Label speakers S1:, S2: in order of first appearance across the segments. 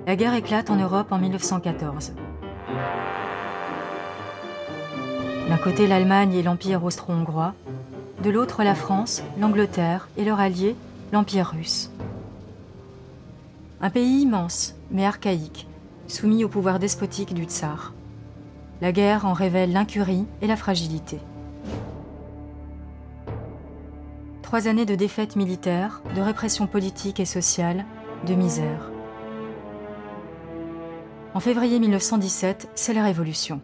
S1: La guerre éclate en Europe en 1914. D'un côté l'Allemagne et l'Empire austro-hongrois, de l'autre la France, l'Angleterre et leur allié, l'Empire russe. Un pays immense, mais archaïque, soumis au pouvoir despotique du tsar. La guerre en révèle l'incurie et la fragilité. 3 années de défaites militaires, de répression politique et sociale, de misère. En février 1917, c'est la Révolution.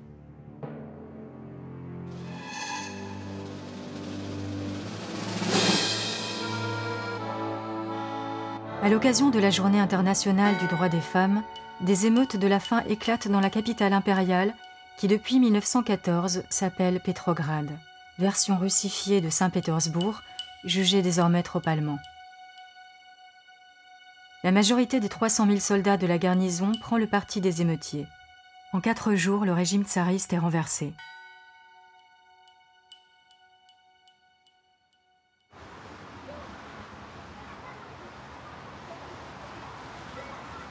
S1: À l'occasion de la Journée internationale du droit des femmes, des émeutes de la faim éclatent dans la capitale impériale qui depuis 1914 s'appelle Pétrograd, version russifiée de Saint-Pétersbourg, jugée désormais trop allemand. La majorité des 300 000 soldats de la garnison prend le parti des émeutiers. En 4 jours, le régime tsariste est renversé.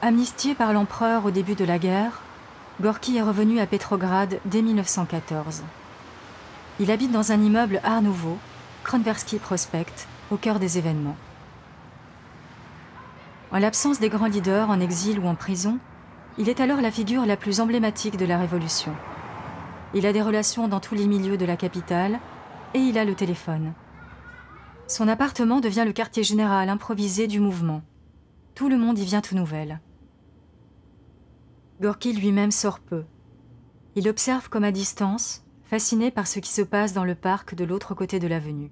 S1: Amnistié par l'empereur au début de la guerre, Gorki est revenu à Pétrograd dès 1914. Il habite dans un immeuble Art Nouveau, Kronversky Prospekt, au cœur des événements. En l'absence des grands leaders en exil ou en prison, il est alors la figure la plus emblématique de la Révolution. Il a des relations dans tous les milieux de la capitale et il a le téléphone. Son appartement devient le quartier général improvisé du mouvement. Tout le monde y vient aux nouvelles. Gorki lui-même sort peu. Il observe comme à distance, fasciné par ce qui se passe dans le parc de l'autre côté de l'avenue.